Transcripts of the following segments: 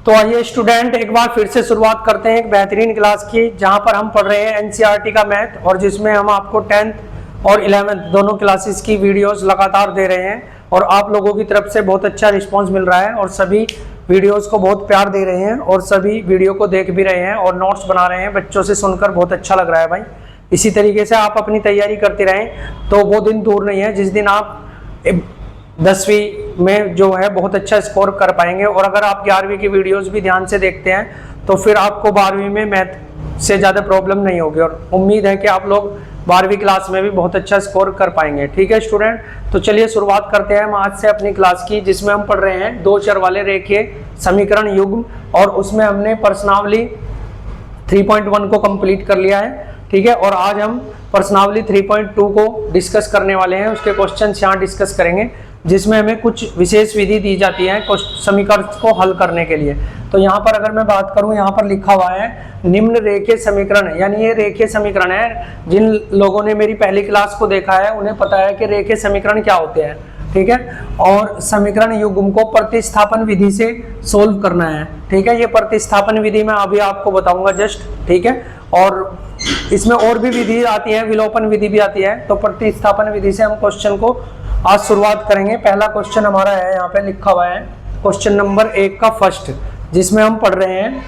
तो आइए स्टूडेंट एक बार फिर से शुरुआत करते हैं एक बेहतरीन क्लास की, जहां पर हम पढ़ रहे हैं एनसीईआरटी का मैथ, और जिसमें हम आपको 10th और 11th दोनों क्लासेस की वीडियोस लगातार दे रहे हैं। और आप लोगों की तरफ से बहुत अच्छा रिस्पांस मिल रहा है और सभी वीडियोस को बहुत प्यार दे रहे हैं और सभी वीडियो को देख भी रहे हैं और नोट्स बना रहे हैं। बच्चों से सुनकर बहुत अच्छा लग रहा है भाई। इसी तरीके से आप अपनी तैयारी करते रहें तो वो दिन दूर नहीं है जिस दिन आप 10वीं में जो है बहुत अच्छा स्कोर कर पाएंगे। और अगर आप 11वीं की वीडियोस भी ध्यान से देखते हैं तो फिर आपको 12वीं में मैथ से ज़्यादा प्रॉब्लम नहीं होगी, और उम्मीद है कि आप लोग 12वीं क्लास में भी बहुत अच्छा स्कोर कर पाएंगे। ठीक है स्टूडेंट, तो चलिए शुरुआत करते हैं हम आज से अपनी क्लास की, जिसमें हम पढ़ रहे हैं दो चर वाले रेखीय समीकरण युग्म, और उसमें हमने प्रश्नावली 3.1 को कंप्लीट कर लिया है। ठीक है, और आज हम प्रश्नावली 3.2 को डिस्कस करने वाले हैं। उसके क्वेश्चन यहाँ डिस्कस करेंगे, जिसमें हमें कुछ विशेष विधि दी जाती है समीकरण को हल करने के लिए। तो यहाँ पर अगर मैं बात करूँ, यहाँ पर लिखा हुआ है निम्न रेखीय समीकरण, यानी ये रेखीय समीकरण है। जिन लोगों ने मेरी पहली क्लास को देखा है उन्हें पता है कि रेखीय समीकरण क्या होते हैं। ठीक है, और समीकरण युग्म को प्रतिस्थापन विधि से सोल्व करना है। ठीक है, ये प्रतिस्थापन विधि मैं अभी आपको बताऊंगा जस्ट। ठीक है, और इसमें और भी विधि आती है, विलोपन विधि भी आती है। तो प्रतिस्थापन विधि से हम क्वेश्चन को आज शुरुआत करेंगे। पहला क्वेश्चन हमारा है, यहाँ पे लिखा हुआ है क्वेश्चन नंबर 1 का फर्स्ट, जिसमें हम पढ़ रहे हैं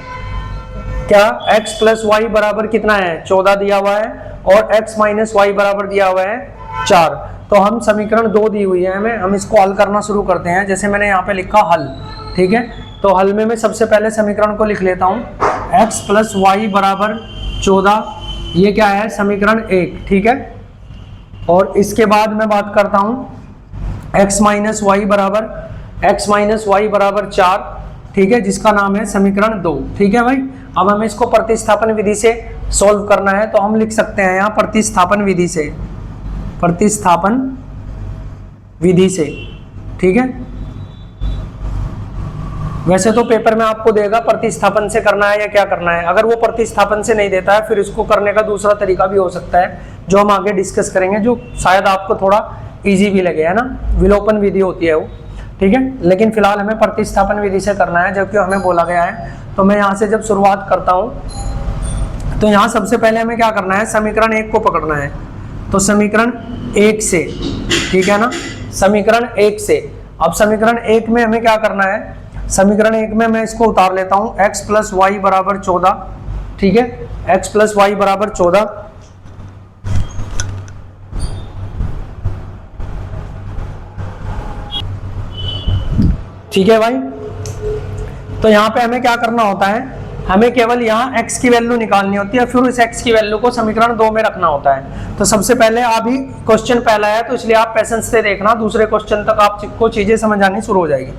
क्या x प्लस वाई बराबर कितना है 14 दिया हुआ है, और x माइनस वाई बराबर दिया हुआ है 4। तो हम समीकरण 2 दी हुई है हमें, हम इसको हल करना शुरू करते हैं। जैसे मैंने यहाँ पे लिखा हल। ठीक है, तो हल में मैं सबसे पहले समीकरण को लिख लेता हूँ। x प्लस वाई बराबर 14, ये क्या है समीकरण 1। ठीक है, और इसके बाद मैं बात करता हूँ x माइनस वाई बराबर 4। ठीक है, जिसका नाम है समीकरण 2। ठीक है भाई, अब हमें इसको प्रतिस्थापन विधि से सॉल्व करना है। तो हम लिख सकते हैं यहाँ प्रतिस्थापन विधि से। ठीक है, वैसे तो पेपर में आपको देगा प्रतिस्थापन से करना है या क्या करना है। अगर वो प्रतिस्थापन से नहीं देता है फिर इसको करने का दूसरा तरीका भी हो सकता है, जो हम आगे डिस्कस करेंगे, जो शायद आपको थोड़ा इजी भी लगे, है ना। विलोपन विधि होती है वो। ठीक है, लेकिन फिलहाल हमें प्रतिस्थापन विधि से करना है जबकि हमें बोला गया है। तो मैं यहाँ से जब शुरुआत करता हूँ तो यहाँ सबसे पहले हमें क्या करना है, समीकरण 1 को पकड़ना है। तो समीकरण 1 से, ठीक है ना, समीकरण 1 से। अब समीकरण 1 में हमें क्या करना है, समीकरण 1 में मैं इसको उतार लेता हूँ x प्लस वाई बराबर 14। ठीक है, x प्लस वाई बराबर 14। ठीक है भाई, तो यहाँ पे हमें क्या करना होता है, हमें केवल यहाँ x की वैल्यू निकालनी होती है, फिर उस x की वैल्यू को समीकरण 2 में रखना होता है। तो सबसे पहले अभी क्वेश्चन पहला है तो इसलिए आप पेशेंस से देखना, दूसरे क्वेश्चन तक आपको चीजें समझ आनी शुरू हो जाएगी।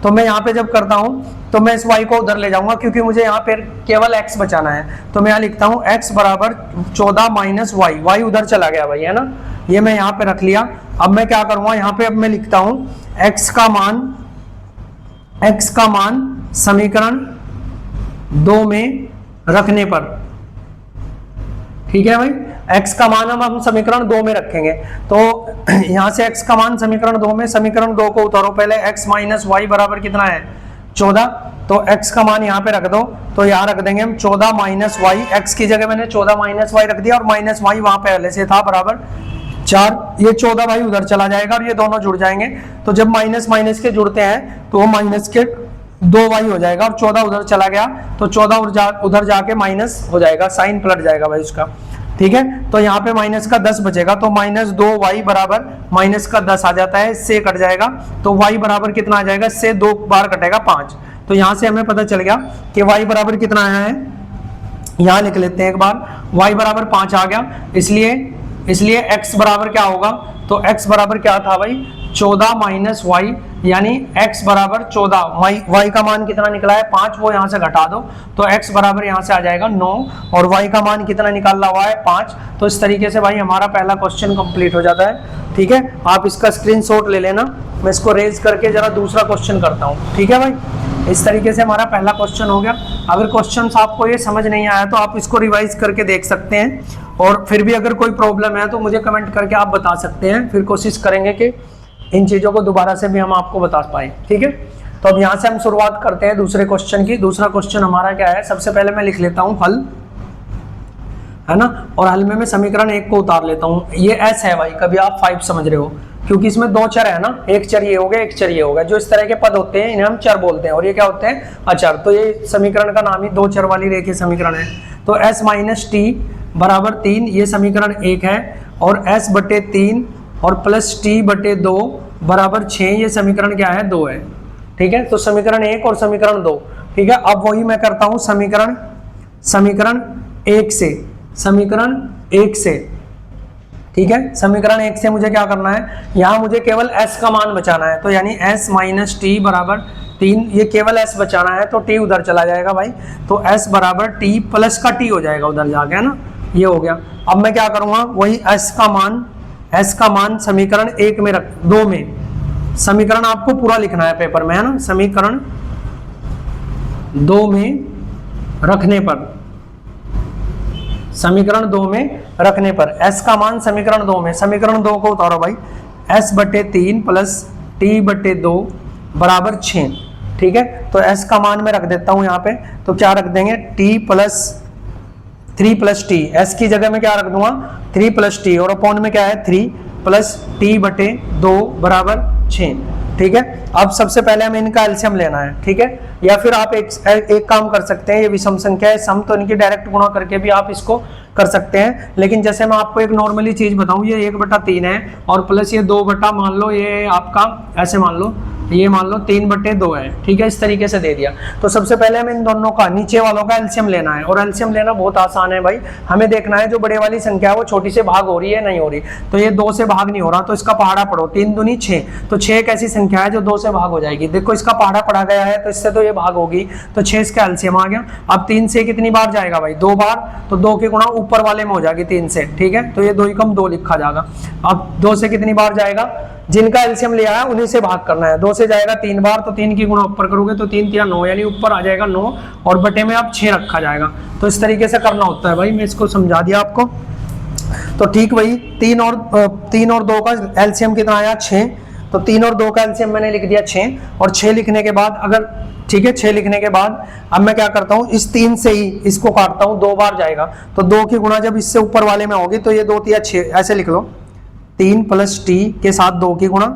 तो मैं यहाँ पे जब करता हूँ तो मैं इस y को उधर ले जाऊंगा, क्योंकि मुझे यहाँ पे केवल x बचाना है। तो मैं यहाँ लिखता हूँ x बराबर 14 माइनस वाई उधर चला गया भाई, है ना, ये मैं यहाँ पे रख लिया। अब मैं क्या करूँगा, यहाँ पे अब मैं लिखता हूँ x का मान समीकरण 2 में रखने पर। ठीक है भाई, x का मान हम समीकरण 2 में रखेंगे। तो यहाँ से x का मान समीकरण 2 में, समीकरण 2 को उतारो पहले। x माइनस वाई बराबर कितना है 14, तो x का मान यहाँ पे रख दो। तो यहाँ रख देंगे हम 14 माइनस वाई, x की जगह मैंने 14 माइनस वाई रख दिया, और माइनस वाई वहां पहले से था बराबर 4। ये 14 भाई उधर चला जाएगा और ये दोनों जुड़ जाएंगे। तो जब माइनस माइनस के जुड़ते हैं तो वो माइनस के 2 वाई हो जाएगा, और 14 उधर चला गया तो 14 उधर जाके माइनस हो जाएगा, साइन पलट जाएगा भाई उसका। ठीक है, तो यहाँ पे माइनस का 10 बचेगा, तो माइनस 2 वाई बराबर माइनस का 10 आ जाता है, इससे कट जाएगा। तो वाई बराबर कितना आ जाएगा, इससे 2 बार कटेगा 5। तो यहाँ से हमें पता चल गया कि वाई बराबर कितना आया है, यहाँ लिख लेते हैं एक बार। वाई बराबर 5 आ गया, इसलिए x बराबर क्या होगा, तो x बराबर क्या था भाई 14 माइनस वाई, यानी x बराबर 14। y का मान कितना निकला है 5, वो यहाँ से घटा दो तो x बराबर यहाँ से आ जाएगा 9, और y का मान कितना निकाला हुआ है 5। तो इस तरीके से भाई हमारा पहला क्वेश्चन कंप्लीट हो जाता है। ठीक है, आप इसका स्क्रीनशॉट ले लेना, मैं इसको रेज करके जरा दूसरा क्वेश्चन करता हूँ। ठीक है भाई, इस तरीके से हमारा पहला क्वेश्चन हो गया। अगर क्वेश्चन आपको ये समझ नहीं आया तो आप इसको रिवाइज करके देख सकते हैं, और फिर भी अगर कोई प्रॉब्लम है तो मुझे कमेंट करके आप बता सकते हैं, फिर कोशिश करेंगे कि इन चीज़ों को दोबारा से भी हम आपको बता पाएँ। ठीक है, तो अब यहाँ से हम शुरुआत करते हैं दूसरे क्वेश्चन की। दूसरा क्वेश्चन हमारा क्या है, सबसे पहले मैं लिख लेता हूँ हल, है ना, और हल में मैं समीकरण 1 को उतार लेता हूँ। ये s है भाई, कभी आप 5 समझ रहे हो, क्योंकि इसमें 2 चर है ना, एक चर ये हो गया, एक चर ये हो गया। जो इस तरह के पद होते हैं इन्हें हम चर बोलते हैं, और ये क्या होते हैं, अचर। तो ये समीकरण का नाम ही 2 चर वाली रेखीय समीकरण है। तो s माइनस टी बराबर 3, ये समीकरण 1 है, और s बटे 3 और प्लस टी बटे 2 बराबर 6, ये समीकरण क्या है, 2 है। ठीक है, तो समीकरण 1 और समीकरण 2। ठीक है, अब वही मैं करता हूँ समीकरण 1 से, समीकरण 1 से। ठीक है, समीकरण 1 से मुझे क्या करना है, यहाँ मुझे केवल s का मान बचाना है। तो यानी s माइनस टी बराबर 3, ये केवल s बचाना है, तो t उधर चला जाएगा भाई, तो s बराबर t प्लस का t हो जाएगा उधर जाके, है ना, ये हो गया। अब मैं क्या करूँगा, वही s का मान समीकरण 1 में 2 में, समीकरण आपको पूरा लिखना है पेपर में, है ना, समीकरण 2 में रखने पर, समीकरण 2 में रखने पर s का मान समीकरण 2 में, समीकरण 2 को उतारो भाई, s बटे 3 प्लस t बटे 2 बराबर 6। ठीक है, तो s का मान मैं रख देता हूं यहाँ पे, तो क्या रख देंगे, t plus 3 plus T, s की जगह में क्या रख दूंगा, 3 प्लस टी, और अपॉन में क्या है 3 प्लस t बटे 2 बराबर 6। ठीक है, अब सबसे पहले हमें इनका एलसीएम लेना है। ठीक है, या फिर आप एक काम कर सकते हैं, ये विषम संख्या है, सम, तो इनकी डायरेक्ट गुणा करके भी आप इसको कर सकते हैं। लेकिन जैसे मैं आपको एक नॉर्मली चीज बताऊं, ये 1/3 है, और प्लस ये 2 बटा, मान लो ये आपका ऐसे मान लो, ये मान लो 3/2 है। ठीक है, इस तरीके से दे दिया। तो सबसे पहले हमें इन दोनों का, नीचे वालों का एलसीएम लेना है, और एलसीएम लेना बहुत आसान है भाई। हमें देखना है जो बड़े वाली संख्या है वो छोटी से भाग हो रही है, नहीं हो रही। तो ये 2 से भाग नहीं हो रहा, तो इसका पहाड़ा पढ़ो, 3 दूनी 6, तो 6 एक ऐसी संख्या है जो 2 से भाग हो जाएगी। देखो इसका पहाड़ा पढ़ा गया है, तो इससे तो ये भाग होगी, तो 6 इसका एलसीएम आ गया। अब 3 से कितनी बार जाएगा भाई, 2 बार, तो 2 की गुणा ऊपर वाले में हो जाएगी 3 से। ठीक है, तो ये 2 एकम 2 लिखा जाएगा। अब 2 से कितनी बार जाएगा, जिनका एलसीएम लिया है उन्हीं से भाग करना है। 2 से जाएगा 3 बार, तो 3 की गुणा ऊपर करोगे तो 3 3 9, यानी ऊपर आ जाएगा 9, और बटे में आप 6 रखा जाएगा। तो इस तरीके से करना होता है भाई, मैं इसको समझा दिया आपको। तो ठीक वही 3 और 2 का एलसीएम कितना आया, 6। तो 3 और 2 का एलसीएम मैंने लिख दिया 6, और 6 लिखने के बाद अगर, ठीक है, 6 लिखने के बाद अब मैं क्या करता हूँ, इस 3 से ही इसको काटता हूँ, 2 बार जाएगा, तो 2 की गुणा जब इससे ऊपर वाले में होगी तो ये 2 3 6, ऐसे लिख लो, 3 प्लस टी के साथ 2 की गुणा,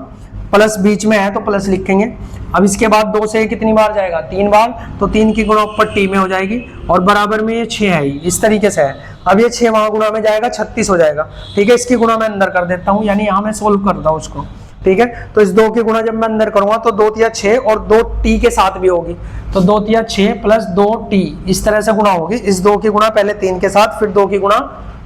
प्लस बीच में है तो प्लस लिखेंगे। अब इसके बाद 2 से कितनी बार जाएगा, 3 बार, तो 3 की गुणा ऊपर टी में हो जाएगी, और बराबर में ये 6 है, इस तरीके से है। अब ये 6 वहां गुणा में जाएगा, 36 हो जाएगा। ठीक है, इसकी गुणा मैं अंदर कर देता हूँ, यानी यहाँ मैं सोल्व करता हूँ उसको। ठीक है, तो इस 2 की गुणा जब मैं अंदर करूंगा तो 2 3 6, और 2 टी के साथ भी होगी, तो 2 3 6 प्लस 2 टी, इस तरह से गुणा होगी। इस 2 की गुणा पहले 3 के साथ, फिर 2 की गुणा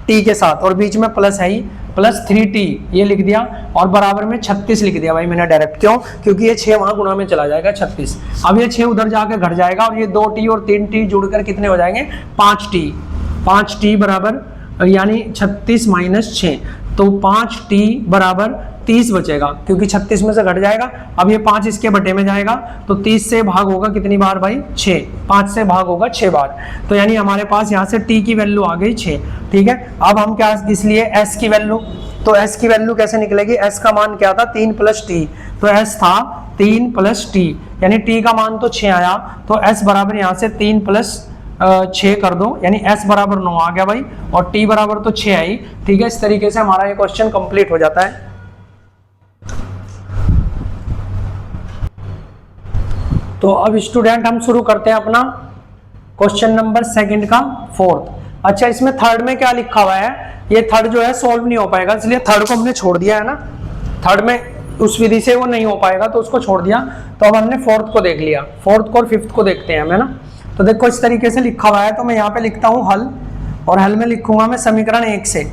टी के साथ, और बीच में प्लस है ही, प्लस 3t ये लिख दिया, और बराबर में 36 लिख दिया भाई मैंने डायरेक्ट। क्यों, क्योंकि ये 6 वहां गुणा में चला जाएगा, 36। अब ये 6 उधर जाके घट जाएगा, और ये 2t और 3t जुड़कर कितने हो जाएंगे, 5t बराबर, यानी 36 माइनस 6, तो 5t बराबर 30 बचेगा, क्योंकि 36 में से घट जाएगा। अब ये 5 इसके बटे में जाएगा, तो 30 से भाग होगा कितनी बार भाई, 6, 5 से भाग होगा 6 बार। तो यानी हमारे पास यहाँ से t की वैल्यू आ गई 6। ठीक है, अब हम क्या, इसलिए s की वैल्यू, तो s की वैल्यू कैसे निकलेगी, s का मान क्या था, 3 प्लस टी, तो s था 3 प्लस टी, यानी t का मान तो 6 आया, तो s बराबर यहाँ से 3 प्लस 6 कर दो, यानी s बराबर 9 आ गया भाई, और t बराबर तो 6 आई। ठीक है, इस तरीके से हमारा ये क्वेश्चन कंप्लीट हो जाता है। तो अब स्टूडेंट हम शुरू करते हैं अपना क्वेश्चन नंबर 2 का 4th। अच्छा, इसमें 3rd में क्या लिखा हुआ है, ये 3rd जो है सॉल्व नहीं हो पाएगा, इसलिए 3rd को हमने छोड़ दिया है ना, 3rd में उस विधि से वो नहीं हो पाएगा, तो उसको छोड़ दिया। तो अब हमने 4th को देख लिया, 4th को और 5th को देखते हैं हमें ना। तो देखो इस तरीके से लिखा हुआ है, तो मैं यहाँ पे लिखता हूँ हल, और हल में लिखूंगा मैं समीकरण 1 से,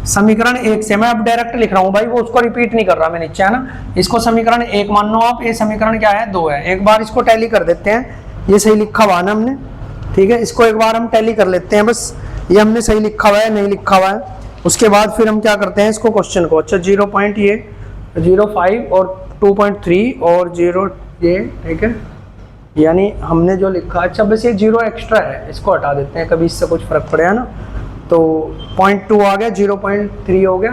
समीकरण 1 से मैं अब डायरेक्ट लिख रहा हूँ भाई, वो उसको रिपीट नहीं कर रहा मैं नीचे, है ना। इसको समीकरण 1 मान लो आप, ये समीकरण क्या है, 2 है। एक बार इसको टैली कर देते हैं, ये सही लिखा हुआ है ना हमने, ठीक है, इसको एक बार हम टैली कर लेते हैं, बस ये हमने सही लिखा हुआ है नहीं लिखा हुआ है। उसके बाद फिर हम क्या करते हैं इसको क्वेश्चन को, अच्छा 0.05 और 2.3 और 0 ये, ठीक है, यानी हमने जो लिखा, अच्छा बस ये 0 एक्स्ट्रा है, इसको हटा देते हैं, कभी इससे कुछ फर्क पड़े, है ना। तो 0.2 आ गया, 0.3 हो गया,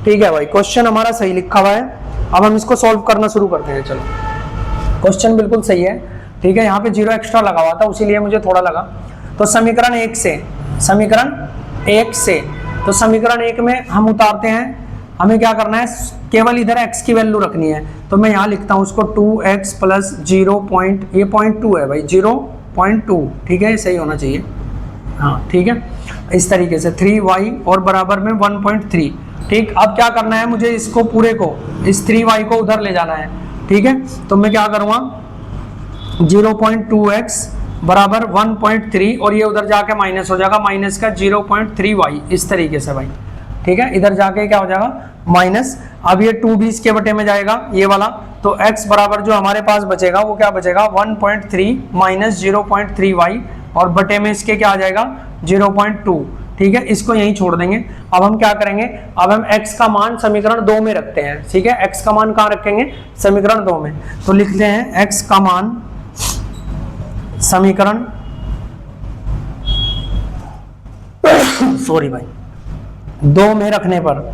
ठीक है भाई, क्वेश्चन हमारा सही लिखा हुआ है। अब हम इसको सॉल्व करना शुरू करते हैं, चलो क्वेश्चन बिल्कुल सही है, ठीक है। यहाँ पे 0 एक्स्ट्रा लगा हुआ था, उसीलिए मुझे थोड़ा लगा। तो समीकरण 1 से, तो समीकरण 1 में हम उतारते हैं, हमें क्या करना है, केवल इधर x की वैल्यू रखनी है। तो मैं यहाँ लिखता हूँ उसको 2x प्लस 0 पॉइंट, ये 0.2 है भाई, 0.2, ठीक है, ये सही होना चाहिए, हाँ ठीक है। इस तरीके से 3y और बराबर में 1.3, ठीक। अब क्या करना है मुझे, इसको पूरे को, इस 3y को उधर ले जाना है, ठीक है। तो मैं क्या करूँगा, 0.2x बराबर 1.3 और ये उधर जाके माइनस हो जाएगा, माइनस का 0.3y, इस तरीके से भाई, ठीक है। इधर जाके क्या हो जाएगा माइनस, अब ये 2 भी इसके बटे में जाएगा ये वाला, तो x बराबर जो हमारे पास बचेगा वो क्या बचेगा 1.3 माइनस 0.3y और बटे में इसके क्या आ जाएगा 0.2, ठीक है। इसको यहीं छोड़ देंगे। अब हम क्या करेंगे, अब हम x का मान समीकरण 2 में रखते हैं, ठीक है। x का मान कहाँ रखेंगे, समीकरण 2 में। तो लिखते हैं x का मान समीकरण सॉरी भाई 2 में रखने पर,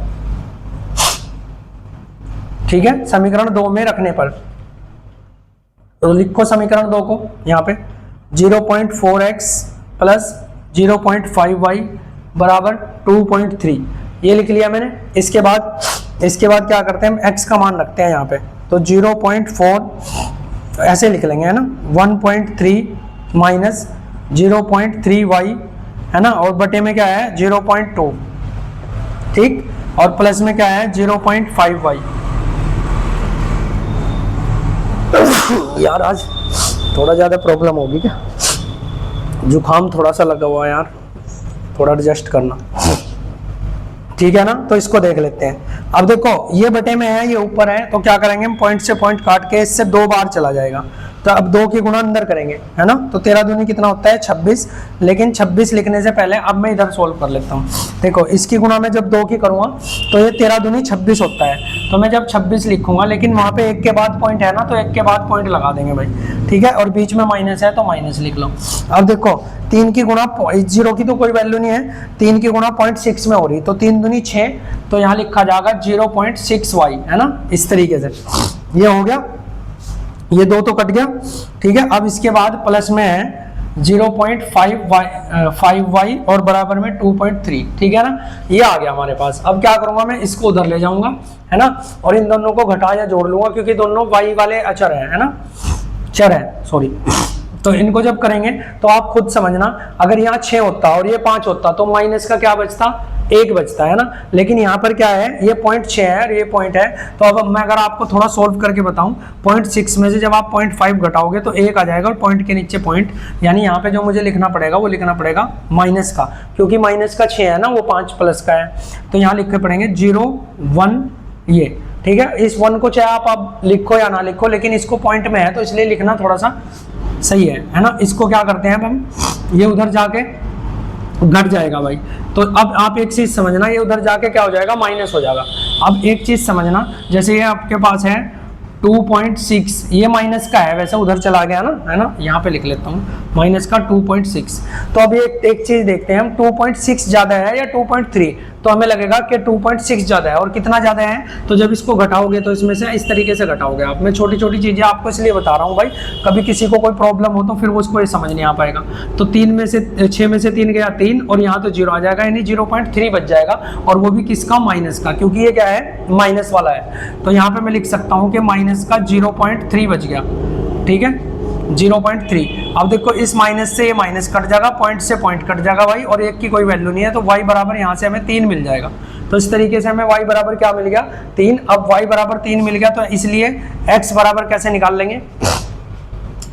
ठीक है, समीकरण 2 में रखने पर। तो लिखो समीकरण 2 को यहाँ पे 0.4x प्लस 0.5y बराबर 2.3, ये लिख लिया मैंने। इसके बाद क्या करते हैं, हम x का मान रखते हैं यहाँ पे, तो 0.4 ऐसे लिख लेंगे, है ना, 1.3 माइनस 0.3y, है ना, और बटे में क्या है 0.2, ठीक, और प्लस में क्या है 0.5y। यार आज थोड़ा ज़्यादा प्रॉब्लम होगी क्या, जुकाम थोड़ा सा लगा हुआ है यार, थोड़ा एडजस्ट करना, ठीक है ना। तो इसको देख लेते हैं। अब देखो ये बटे में है, ये ऊपर है, तो क्या करेंगे हम पॉइंट से पॉइंट काट के इससे 2 बार चला जाएगा, तो अब 2 की गुणा अंदर करेंगे, है ना। तो 13 दूनी कितना होता है 26, लेकिन 26 लिखने से पहले अब मैं इधर सोल्व कर लेता हूँ। देखो इसकी गुणा में जब 2 की करूँगा तो ये 13 दूनी 26 होता है, तो मैं जब 26 लिखूंगा, लेकिन वहाँ पे 1 के बाद पॉइंट है ना, तो 1 के बाद पॉइंट लगा देंगे भाई, ठीक है, और बीच में माइनस है तो माइनस लिख लो। अब देखो 3 की गुणा 0 की तो कोई वैल्यू नहीं है, 3 की गुणा 0.6 में हो रही, तो 3 दूनी 6, तो यहाँ लिखा जाएगा 0.6y, है ना, इस तरीके से। ये हो गया, ये 2 तो कट गया, ठीक है। अब इसके बाद प्लस में है 0.5y और बराबर में 2.3, ठीक है ना, ये आ गया हमारे पास। अब क्या करूंगा मैं, इसको उधर ले जाऊंगा, है ना, और इन दोनों को घटा या जोड़ लूंगा, क्योंकि दोनों y वाले अचर है ना, चर है, सॉरी। तो इनको जब करेंगे तो आप खुद समझना, अगर यहाँ 6 होता और ये 5 होता तो माइनस का क्या बचता, 1 बचता, है ना। लेकिन यहाँ पर क्या है, ये 0.6 है और ये पॉइंट है। तो अब मैं अगर आपको थोड़ा सोल्व करके बताऊं, 0.6 में से जब आप 0.5 घटाओगे तो 1 आ जाएगा और पॉइंट के नीचे पॉइंट, यानी यहाँ पे जो मुझे लिखना पड़ेगा वो लिखना पड़ेगा माइनस का, क्योंकि माइनस का 6 है ना, वो 5 प्लस का है, तो यहाँ लिख के पड़ेंगे 0 1 ये, ठीक है। इस 1 को चाहे आप लिखो या ना लिखो, लेकिन इसको पॉइंट में है तो इसलिए लिखना थोड़ा सा सही है ना। इसको क्या करते हैं अब हम, ये उधर जाके घट जाएगा भाई। तो अब आप एक चीज समझना, ये उधर जाके क्या हो जाएगा, माइनस हो जाएगा। अब एक चीज समझना, जैसे ये आपके पास है 2.6, ये माइनस का है, वैसे उधर चला गया ना, है ना, यहाँ पे लिख लेता हूँ माइनस का 2.6। तो अब एक चीज देखते हैं हम, 2.6 ज्यादा है या 2.3, तो हमें लगेगा कि 2.6 ज्यादा है। और कितना ज्यादा है, तो जब इसको घटाओगे तो इसमें से इस तरीके से घटाओगे आप। मैं छोटी छोटी चीजें आपको इसलिए बता रहा हूँ भाई, कभी किसी को कोई प्रॉब्लम हो तो फिर उसको ये समझ नहीं आ पाएगा। तो 6 में से 3 गया 3, और यहाँ तो 0 आ जाएगा, यानी 0.3 बच जाएगा, और वो भी किसका, माइनस का, क्योंकि ये क्या है, माइनस वाला है। तो यहाँ पे मैं लिख सकता हूँ कि माइनस का 0.3 बच गया, ठीक है, 0.3। अब देखो इस माइनस से ये माइनस कट जाएगा, पॉइंट से पॉइंट कट जाएगा भाई, और 1 की कोई वैल्यू नहीं है, तो y बराबर यहाँ से हमें 3 मिल जाएगा। तो इस तरीके से हमें y बराबर क्या मिल गया, 3। अब y बराबर 3 मिल गया, तो इसलिए x बराबर कैसे निकाल लेंगे,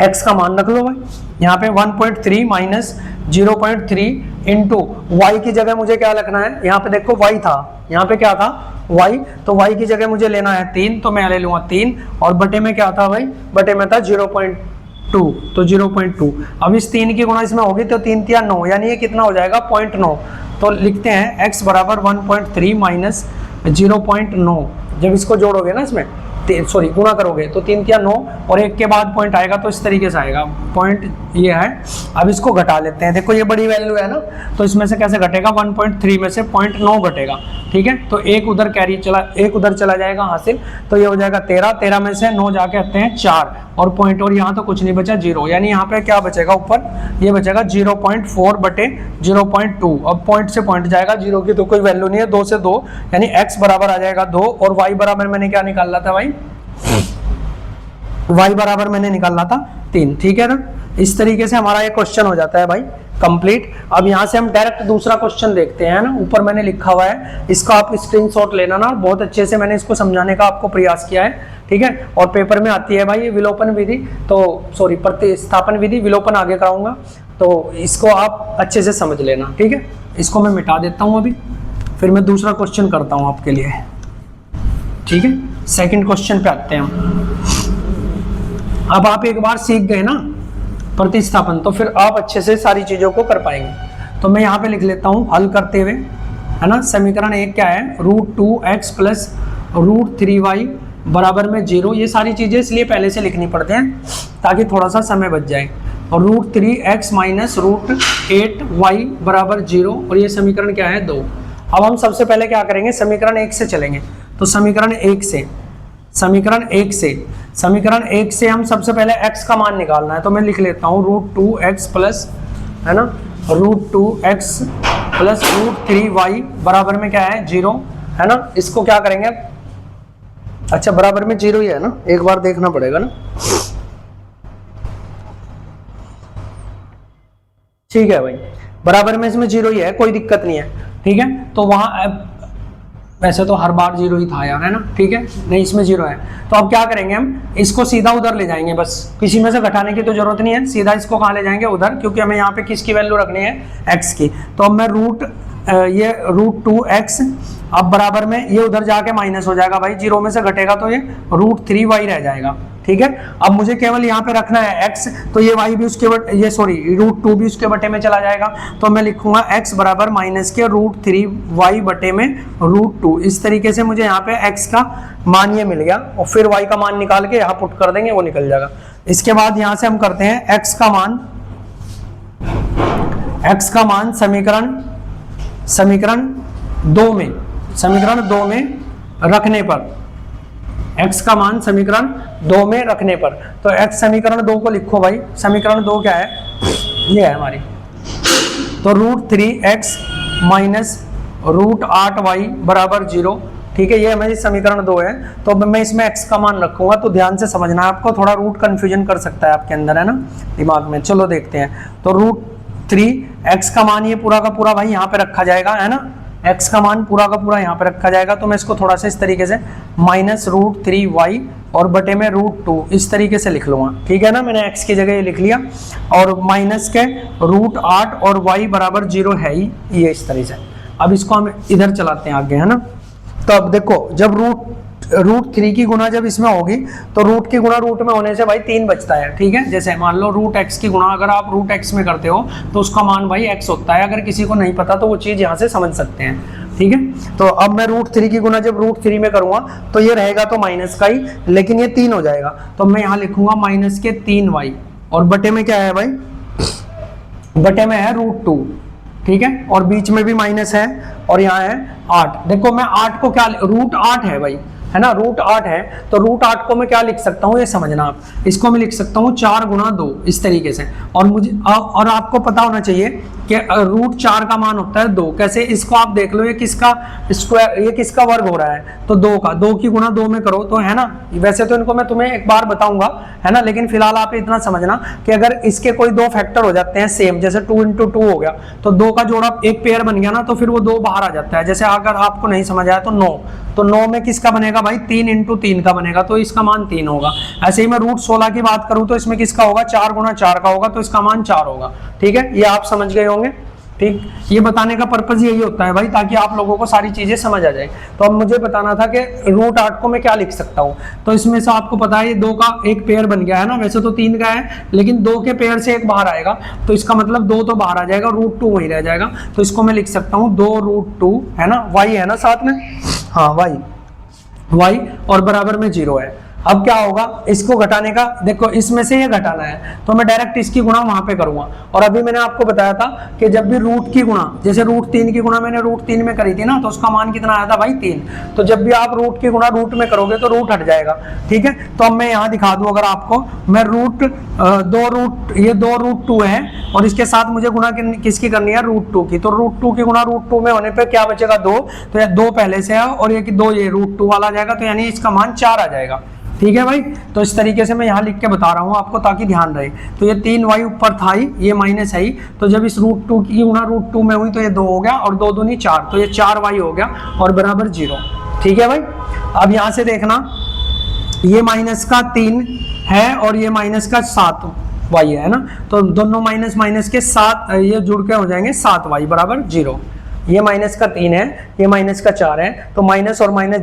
x का मान रख लो भाई, यहाँ पे 1.3 माइनस 0.3 इंटू y की जगह मुझे क्या लिखना है, यहाँ पे देखो y था, यहाँ पे क्या था y, तो y की जगह मुझे लेना है 3, तो मैं ले लूंगा 3, और बटे में क्या था भाई, बटे में था 0.2, तो 0.2। अब इस 3 की गुणा इसमें होगी तो 3 3 9, यानी ये कितना हो जाएगा 0.9। तो लिखते हैं x बराबर 1.3 माइनस 0.9, जब इसको जोड़ोगे ना इसमें, सॉरी गुणा करोगे तो 3 3 9, और 1 के बाद पॉइंट आएगा, तो इस तरीके से आएगा पॉइंट, ये है। अब इसको घटा लेते हैं, देखो ये बड़ी वैल्यू है ना, तो इसमें से कैसे घटेगा, 1.3 में से 0.9 घटेगा, ठीक है। तो एक उधर कैरी चला, एक उधर चला जाएगा हासिल, तो ये हो जाएगा 13, 13 में से 9 जाके आते हैं 4, और पॉइंट, और यहाँ तो कुछ नहीं बचा 0, यानी यहाँ पे क्या बचेगा ऊपर, ये बचेगा 0.4 बटे 0.2। अब पॉइंट से पॉइंट जाएगा, 0 की तो कोई वैल्यू नहीं है, 2 से 2 यानी x बराबर आ जाएगा 2 और y बराबर मैंने क्या निकाला था भाई, y बराबर मैंने निकाला था 3। ठीक है ना, इस तरीके से हमारा ये क्वेश्चन हो जाता है भाई कंप्लीट। अब यहाँ से हम डायरेक्ट दूसरा क्वेश्चन देखते हैं ना, ऊपर मैंने लिखा हुआ है, इसका आप स्क्रीनशॉट लेना ना, बहुत अच्छे से मैंने इसको समझाने का आपको प्रयास किया है। ठीक है, और पेपर में आती है भाई ये विलोपन विधि, तो सॉरी प्रतिस्थापन विधि, विलोपन आगे कराऊंगा, तो इसको आप अच्छे से समझ लेना। ठीक है, इसको मैं मिटा देता हूँ अभी, फिर मैं दूसरा क्वेश्चन करता हूँ आपके लिए। ठीक है, सेकंड क्वेश्चन पे आते हैं हम। अब आप एक बार सीख गए ना प्रतिस्थापन, तो फिर आप अच्छे से सारी चीजों को कर पाएंगे। तो मैं यहाँ पे लिख लेता हूँ हल करते हुए, है ना। समीकरण 1 क्या है, √2x प्लस √3y बराबर में 0। ये सारी चीजें इसलिए पहले से लिखनी पड़ते हैं ताकि थोड़ा सा समय बच जाए। और √3x माइनस √8y बराबर 0, और ये समीकरण क्या है 2। अब हम सबसे पहले क्या करेंगे, समीकरण 1 से चलेंगे। तो समीकरण 1 से हम सबसे पहले x का मान निकालना है, तो मैं लिख लेता हूँ √2x प्लस, है ना, √2x प्लस √3y बराबर में क्या है 0, है ना। इसको क्या करेंगे, अच्छा बराबर में 0 ही है ना, एक बार देखना पड़ेगा ना। ठीक है भाई, बराबर में इसमें 0 ही है, कोई दिक्कत नहीं है। ठीक है, तो वहां वैसे तो हर बार 0 ही था यार, है ना। ठीक है, नहीं इसमें 0 है, तो अब क्या करेंगे, हम इसको सीधा उधर ले जाएंगे, बस किसी में से घटाने की तो जरूरत नहीं है, सीधा इसको कहाँ ले जाएंगे, उधर, क्योंकि हमें यहाँ पे किसकी वैल्यू रखनी है, x की। तो अब मैं ये √2x, अब बराबर में ये उधर जाके माइनस हो जाएगा भाई, 0 में से घटेगा तो ये √3y रह जाएगा। ठीक है, अब मुझे केवल यहाँ पे रखना है x, तो ये y भी उसके ये सॉरी √2 भी उसके बटे में चला जाएगा, तो मैं लिखूंगा x बराबर माइनस के √3y बटे में √2। इस तरीके से मुझे यहाँ पे x का मान ये मिल गया, और फिर y का मान निकाल के यहाँ पुट कर देंगे, वो निकल जाएगा। इसके बाद यहाँ से हम करते हैं x का मान समीकरण 2 में रखने पर, x का मान समीकरण 2 में रखने पर, तो x समीकरण 2 को लिखो भाई। समीकरण 2 क्या है, ये है हमारी, तो √3x माइनस √8y बराबर 0। ठीक है, ये हमारी समीकरण 2 है। तो मैं इसमें x का मान रखूंगा, तो ध्यान से समझना है आपको, थोड़ा रूट कंफ्यूजन कर सकता है आपके अंदर, है ना, दिमाग में। चलो देखते हैं, तो √3x का मान ये पूरा का पूरा भाई यहाँ पे रखा जाएगा, है ना, x का मान पूरा का पूरा यहाँ पे रखा जाएगा। तो मैं इसको थोड़ा सा इस तरीके से माइनस √3y और बटे में √2 इस तरीके से लिख लूंगा। ठीक है ना, मैंने x की जगह ये लिख लिया, और माइनस के √8 और y बराबर 0 है ही, ये इस तरीके से। अब इसको हम इधर चलाते हैं आगे, है ना। तो अब देखो, जब √3 की गुना जब इसमें होगी, तो रूट की गुना रूट में होने से भाई 3 बचता है। ठीक है, जैसे मान लो √x की गुना अगर आप √x में करते हो तो उसका मान भाई x होता है। अगर किसी को नहीं पता तो वो चीज़ यहाँ से समझ सकते हैं। ठीक है, तो अब मैं √3 की गुना जब √3 में करूँगा तो ये रहेगा तो माइनस का ही, लेकिन ये 3 हो जाएगा, तो मैं यहाँ लिखूंगा माइनस के 3y, और बटे में क्या है भाई, बटे में है √2। ठीक है, और बीच में भी माइनस है, और यहाँ है 8। देखो मैं 8 को क्या, √8 है भाई, है ना, √8 है, तो √8 को मैं क्या लिख सकता हूँ, ये समझना आप। इसको मैं लिख सकता हूँ 4 गुना 2 इस तरीके से। और आपको पता होना चाहिए कि √4 का मान होता है 2। कैसे, इसको आप देख लो, ये किसका स्क्वायर, ये किसका वर्ग हो रहा है, तो 2 का, 2 की गुना 2 में करो, तो है ना। वैसे तो इनको मैं तुम्हें एक बार बताऊंगा, है ना, लेकिन फिलहाल आप इतना समझना कि अगर इसके कोई 2 फैक्टर हो जाते हैं सेम, जैसे 2 × 2 हो गया, तो 2 का जोड़ा एक पेयर बन गया ना, तो फिर वो 2 बाहर आ जाता है। जैसे अगर आपको नहीं समझ आया तो 9, तो 9 में किसका बनेगा भाई, 3 × 3 का बनेगा, तो इसका मान 3 होगा। ऐसे ही मैं √16 की बात करूं तो इसमें किसका होगा, 4 × 4 का होगा, तो इसका मान 4 होगा। ठीक है, ये आप समझ गए होंगे। ठीक, ये बताने का पर्पज यही होता है भाई, ताकि आप लोगों को सारी चीजें समझ आ जाए। तो अब मुझे बताना था कि √8 को मैं क्या लिख सकता हूँ, तो इसमें से आपको पता है ये 2 का एक पेयर बन गया है ना, वैसे तो 3 का है, लेकिन 2 के पेयर से एक बाहर आएगा, तो इसका मतलब 2 तो बाहर आ जाएगा, √2 वही रह जाएगा। तो इसको मैं लिख सकता हूँ 2√2, है ना, y है ना साथ में, हाँ y, और बराबर में 0 है। अब क्या होगा, इसको घटाने का, देखो इसमें से ये घटाना है तो मैं डायरेक्ट इसकी गुणा वहां पे करूंगा। और अभी मैंने आपको बताया था कि जब भी रूट की गुणा, जैसे √3 की गुणा मैंने √3 में करी थी ना, तो उसका मान कितना आया था भाई 3। तो जब भी आप रूट की गुणा रूट में करोगे तो रूट हट जाएगा, ठीक है। तो अब मैं यहाँ दिखा दूं अगर आपको, मैं ये 2√2 है और इसके साथ मुझे गुणा किसकी करनी है, √2 की। तो √2 की गुणा √2 में होने पे क्या बचेगा, 2। तो ये 2 पहले से है और ये 2 ये √2 वाला आ जाएगा, तो यानी इसका मान 4 आ जाएगा, ठीक है भाई। तो इस तरीके से मैं यहाँ लिख के बता रहा हूँ आपको ताकि ध्यान रहे। तो ये 3y ऊपर था ही, ये माइनस है ही, तो जब इस √2 की गुणा √2 में हुई तो ये 2 हो गया और 2 दूनी 4, तो ये 4y हो गया और बराबर 0, ठीक है भाई। अब यहाँ से देखना, ये माइनस का 3 है और ये माइनस का 7y है ना, तो दोनों माइनस माइनस के 7 ये जुड़ के हो जाएंगे 7y बराबर 0। ये माइनस का 3 है, ये माइनस का 4 है, तो माइनस और माइनस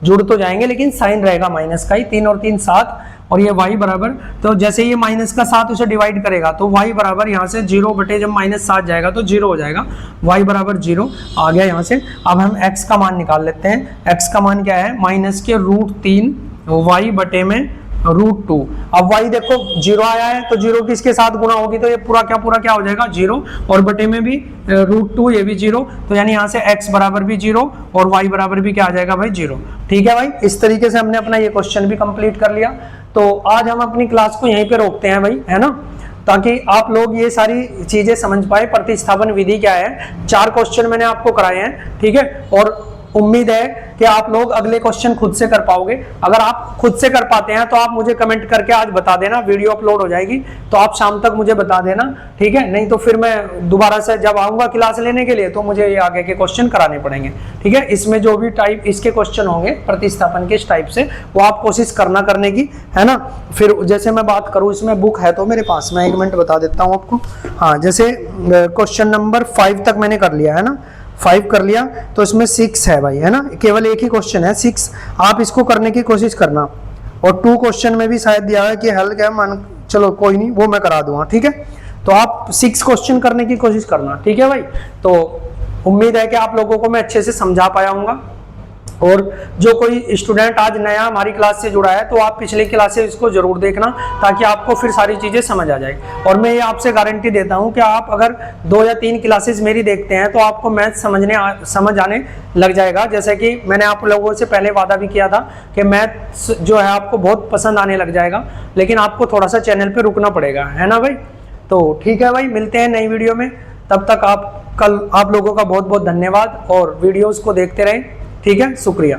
जुड़ तो जाएंगे लेकिन साइन रहेगा माइनस का ही। 3 और 3 7 और ये y बराबर, तो जैसे ये माइनस का 7 उसे डिवाइड करेगा तो y बराबर यहाँ से 0 बटे जब -7 जाएगा तो 0 हो जाएगा, y बराबर 0 आ गया यहाँ से। अब हम x का मान निकाल लेते हैं। x का मान क्या है, माइनस के √3 y बटे में √2। अब y देखो 0 आया है तो 0 किसके साथ गुणा होगी, तो ये पूरा क्या हो जाएगा 0 और बटे में भी √2 ये भी 0, तो यानी यहाँ से x बराबर भी 0 और y बराबर भी क्या आ जाएगा भाई 0, ठीक है भाई। इस तरीके से हमने अपना ये क्वेश्चन भी कंप्लीट कर लिया। तो आज हम अपनी क्लास को यहीं पे रोकते हैं भाई, है ना, ताकि आप लोग ये सारी चीजें समझ पाए। प्रतिस्थापन विधि क्या है, 4 क्वेश्चन मैंने आपको कराए हैं, ठीक है। और उम्मीद है कि आप लोग अगले क्वेश्चन खुद से कर पाओगे। अगर आप खुद से कर पाते हैं तो आप मुझे कमेंट करके आज बता देना, वीडियो अपलोड हो जाएगी तो आप शाम तक मुझे बता देना, ठीक है। नहीं तो फिर मैं दोबारा से जब आऊंगा क्लास लेने के लिए तो मुझे ये आगे के क्वेश्चन कराने पड़ेंगे, ठीक है। इसमें जो भी टाइप इसके क्वेश्चन होंगे प्रतिस्थापन के इस टाइप से, वो आप कोशिश करना करने की, है ना। फिर जैसे मैं बात करूँ, इसमें बुक है तो मेरे पास, मैं 1 मिनट बता देता हूँ आपको। हाँ, जैसे क्वेश्चन नंबर 5 तक मैंने कर लिया है ना, 5 कर लिया, तो इसमें 6 है भाई, है ना, केवल एक ही क्वेश्चन है 6। आप इसको करने की कोशिश करना। और 2 क्वेश्चन में भी शायद दिया है कि हल क्या मान, चलो कोई नहीं, वो मैं करा दूंगा, ठीक है। तो आप 6 क्वेश्चन करने की कोशिश करना, ठीक है भाई। तो उम्मीद है कि आप लोगों को मैं अच्छे से समझा पाया हूँगा। और जो कोई स्टूडेंट आज नया हमारी क्लास से जुड़ा है तो आप पिछले क्लासेस को जरूर देखना, ताकि आपको फिर सारी चीजें समझ आ जाए। और मैं ये आपसे गारंटी देता हूँ कि आप अगर 2 या 3 क्लासेस मेरी देखते हैं तो आपको मैथ समझ आने लग जाएगा। जैसे कि मैंने आप लोगों से पहले वादा भी किया था कि मैथ जो है आपको बहुत पसंद आने लग जाएगा, लेकिन आपको थोड़ा सा चैनल पर रुकना पड़ेगा, है ना भाई। तो ठीक है भाई, मिलते हैं नई वीडियो में। तब तक आप लोगों का बहुत बहुत धन्यवाद और वीडियोज़ को देखते रहें, ठीक है, शुक्रिया।